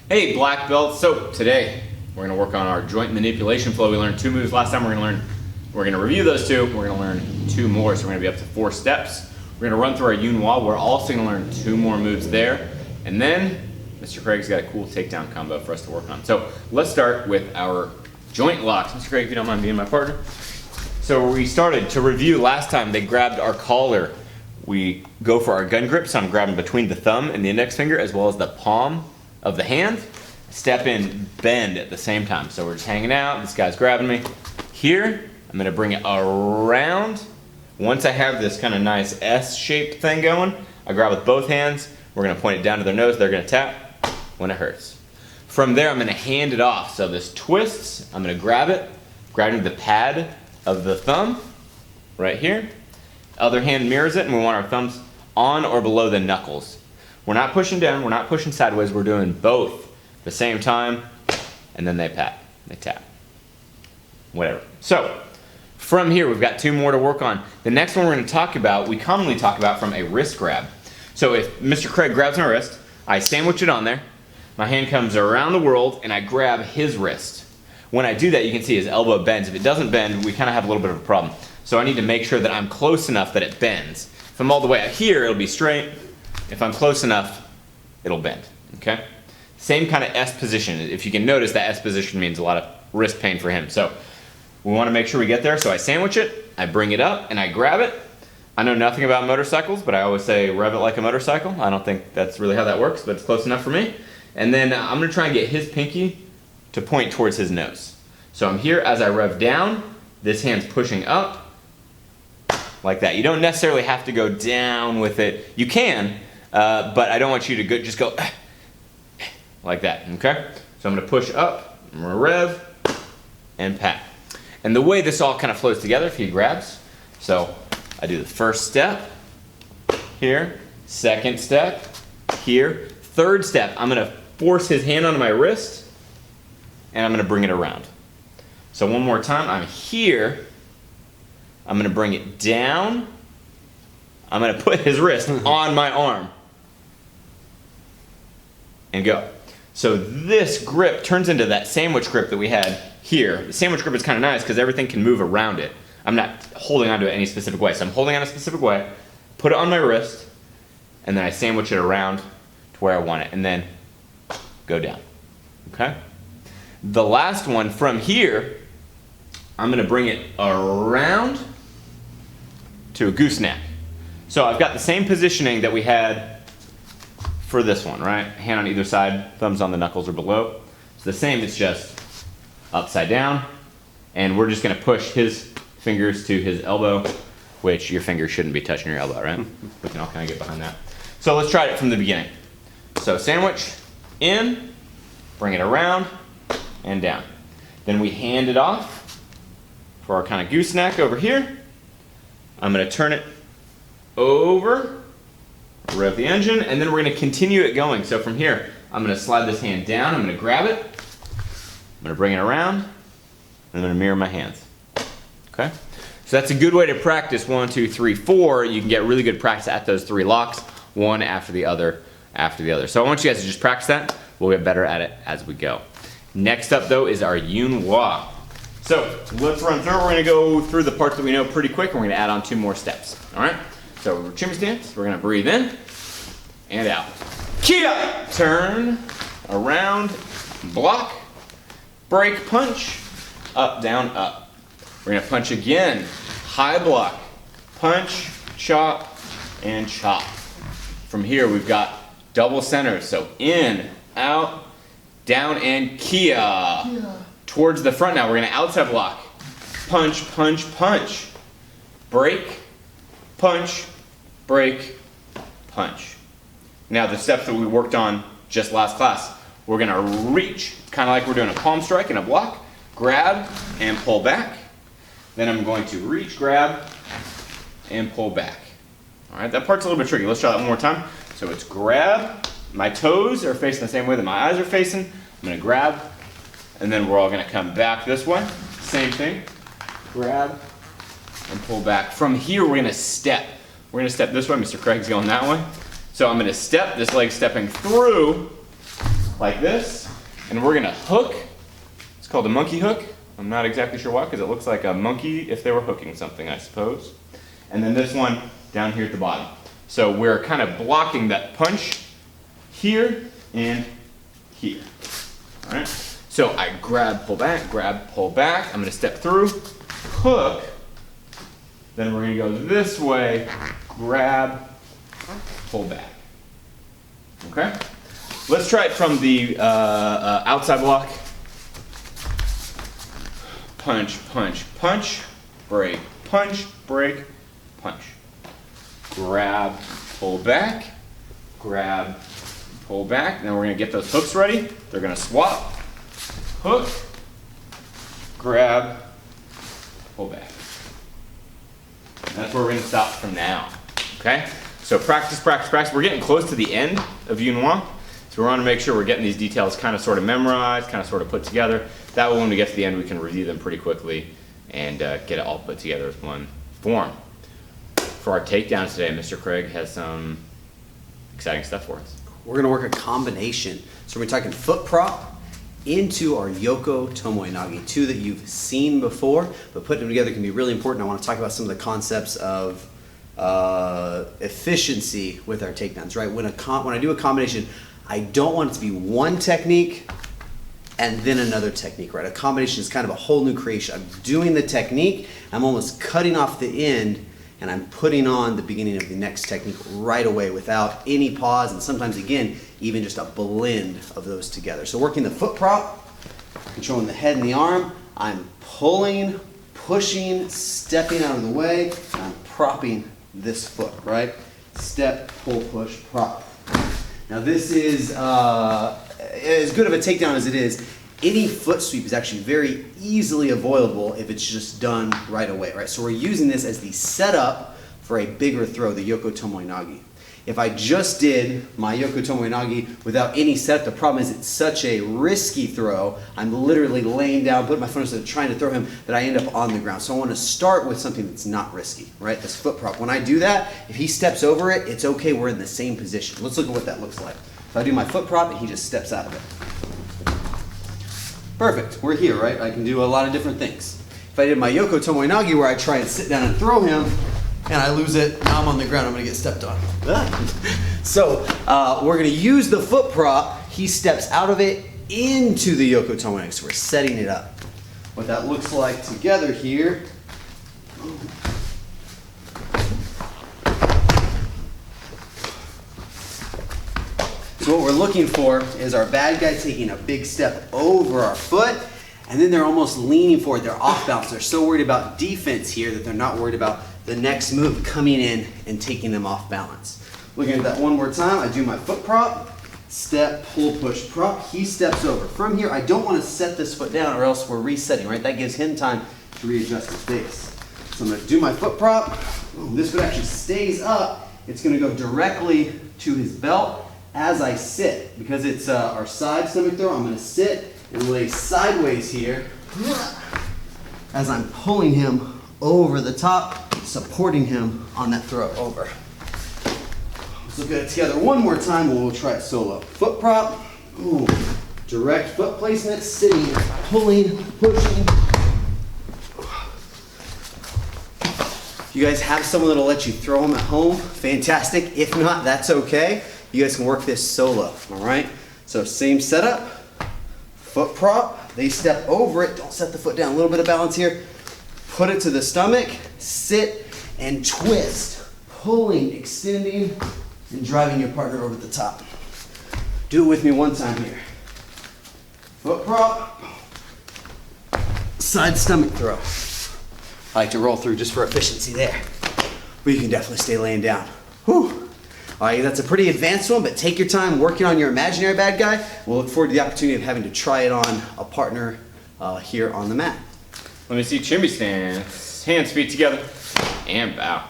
Hey, black belts. So today we're going to work on our joint manipulation flow. We learned 2 moves last time. We're going to review those 2. We're going to learn 2 more. So we're going to be up to 4 steps. We're going to run through our yun wah. We're also going to learn 2 more moves there. And then Mr. Craig's got a cool takedown combo for us to work on. So let's start with our joint locks. Mr. Craig, if you don't mind being my partner. So we started to review last time. They grabbed our collar. We go for our gun grip. So I'm grabbing between the thumb and the index finger as well as the palm of the hand. Step in, bend at the same time. So we're just hanging out. This guy's grabbing me. Here, I'm going to bring it around. Once I have this kind of nice S-shaped thing going, I grab with both hands. We're going to point it down to their nose. They're going to tap when it hurts. From there, I'm going to hand it off. So this twists. I'm going to grab it, grabbing the pad of the thumb right here. Other hand mirrors it, and we want our thumbs on or below the knuckles. We're not pushing down. We're not pushing sideways. We're doing both at the same time, and then they pat. They tap. Whatever. So from here, we've got 2 more to work on. The next one we're going to talk about, we commonly talk about from a wrist grab. So if Mr. Craig grabs my wrist, I sandwich it on there. My hand comes around the world, and I grab his wrist. When I do that, you can see his elbow bends. If it doesn't bend, we kind of have a little bit of a problem. So I need to make sure that I'm close enough that it bends. If I'm all the way out here, it'll be straight. If I'm close enough, it'll bend, okay? Same kind of S position. If you can notice, that S position means a lot of wrist pain for him. So we want to make sure we get there. So I sandwich it, I bring it up, and I grab it. I know nothing about motorcycles, but I always say rev it like a motorcycle. I don't think that's really how that works, but it's close enough for me. And then I'm going to try and get his pinky to point towards his nose. So I'm here as I rev down. This hand's pushing up like that. You don't necessarily have to go down with it. You can, but I don't want you to just go like that, okay? So I'm going to push up, I'm going to rev, and pat. And the way this all kind of flows together, if he grabs, so I do the first step here, second step here, third step, I'm going to force his hand onto my wrist, and I'm going to bring it around. So one more time, I'm here, I'm going to bring it down, I'm going to put his wrist on my arm, and go. So this grip turns into that sandwich grip that we had here. The sandwich grip is kind of nice because everything can move around it. I'm not holding onto it any specific way. So I'm holding on a specific way, put it on my wrist, and then I sandwich it around to where I want it, and then go down, okay? The last one from here, I'm gonna bring it around to a gooseneck. So I've got the same positioning that we had for this one, right? Hand on either side, thumbs on the knuckles or below. It's the same, it's just upside down. And we're just gonna push his fingers to his elbow, which your fingers shouldn't be touching your elbow, right? We can all kind of get behind that. So let's try it from the beginning. So sandwich, in, bring it around, and down. Then we hand it off for our kind of gooseneck over here. I'm gonna turn it over, rev the engine, and then we're going to continue it going. So from here, I'm going to slide this hand down, I'm going to grab it, I'm going to bring it around, and I'm going to mirror my hands. Okay? So that's a good way to practice 1, 2, 3, 4. You can get really good practice at those 3 locks, one after the other, after the other. So I want you guys to just practice that. We'll get better at it as we go. Next up, though, is our yun wah. So let's run through it. We're going to go through the parts that we know pretty quick, and we're going to add on 2 more steps. All right? So shimmy stance, we're gonna breathe in and out. Kia! Turn, around, block, break, punch, up, down, up. We're gonna punch again, high block, punch, chop, and chop. From here we've got double centers, so in, out, down, and kia. Towards the front now, we're gonna outside block, punch, punch, punch, break, punch, break, punch. Now the steps that we worked on just last class, we're gonna reach, kind of like we're doing a palm strike and a block, grab and pull back. Then I'm going to reach, grab, and pull back. All right, that part's a little bit tricky. Let's try that one more time. So it's grab, my toes are facing the same way that my eyes are facing. I'm gonna grab, and then we're all gonna come back this way. Same thing, grab, and pull back. From here, we're gonna step. We're gonna step this way. Mr. Craig's going that way. So I'm gonna step, this leg stepping through, like this, and we're gonna hook. It's called a monkey hook. I'm not exactly sure why, because it looks like a monkey if they were hooking something, I suppose. And then this one down here at the bottom. So we're kind of blocking that punch here and here. All right. So I grab, pull back. I'm gonna step through, hook. Then we're gonna go this way, grab, pull back. Okay? Let's try it from the outside block. Punch, punch, punch, break, punch, break, punch. Grab, pull back, grab, pull back. Now we're gonna get those hooks ready. They're gonna swap. Hook, grab, pull back. And that's where we're gonna stop from now, okay? So practice, practice, practice. We're getting close to the end of Yun Hua, so we wanna make sure we're getting these details kind of sort of memorized, kind of sort of put together. That way when we get to the end, we can review them pretty quickly and get it all put together as one form. For our takedowns today, Mr. Craig has some exciting stuff for us. We're gonna work a combination. So we're talking foot prop into our Yoko Tomoe Nage, two that you've seen before, but putting them together can be really important. I want to talk about some of the concepts of efficiency with our takedowns, right? When I do a combination, I don't want it to be one technique and then another technique, right? A combination is kind of a whole new creation. I'm doing the technique, I'm almost cutting off the end, and I'm putting on the beginning of the next technique right away without any pause, and sometimes, again, even just a blend of those together. So working the foot prop, controlling the head and the arm, I'm pulling, pushing, stepping out of the way, and I'm propping this foot, right? Step, pull, push, prop. Now this is as good of a takedown as it is. Any foot sweep is actually very easily avoidable if it's just done right away, right? So we're using this as the setup for a bigger throw, the Yoko Tomoe Nage. If I just did my Yoko Tomoe Nage without any setup, the problem is it's such a risky throw. I'm literally laying down, putting my foot instead of trying to throw him, that I end up on the ground. So I want to start with something that's not risky, right? This foot prop. When I do that, if he steps over it, it's okay, we're in the same position. Let's look at what that looks like. So I do my foot prop and he just steps out of it. Perfect, we're here, right? I can do a lot of different things. If I did my Yoko Tomoe Nage where I try and sit down and throw him, and I lose it, now I'm on the ground, I'm gonna get stepped on. So we're gonna use the foot prop, he steps out of it into the Yoko Tomoe Nage, so we're setting it up. What that looks like together here, so what we're looking for is our bad guy taking a big step over our foot, and then they're almost leaning forward, they're off balance. They're so worried about defense here that they're not worried about the next move coming in and taking them off balance. Looking at that one more time, I do my foot prop, step, pull, push, prop, he steps over. From here, I don't want to set this foot down or else we're resetting, right? That gives him time to readjust his base. So I'm gonna do my foot prop, this foot actually stays up, it's gonna go directly to his belt as I sit. Because it's our side stomach throw, I'm gonna sit and lay sideways here as I'm pulling him over the top, supporting him on that throw over. Let's look at it together one more time and we'll try it solo. Foot prop, ooh, direct foot placement, sitting, pulling, pushing. If you guys have someone that'll let you throw them at home, fantastic. If not, that's okay. You guys can work this solo, all right? So same setup, foot prop, they step over it, don't set the foot down, a little bit of balance here. Put it to the stomach, sit and twist, pulling, extending, and driving your partner over the top. Do it with me one time here. Foot prop, side stomach throw. I like to roll through just for efficiency there, but you can definitely stay laying down. Whew. All right, that's a pretty advanced one, but take your time working on your imaginary bad guy. We'll look forward to the opportunity of having to try it on a partner here on the mat. Let me see Chimby stance. Hands, feet together, and bow.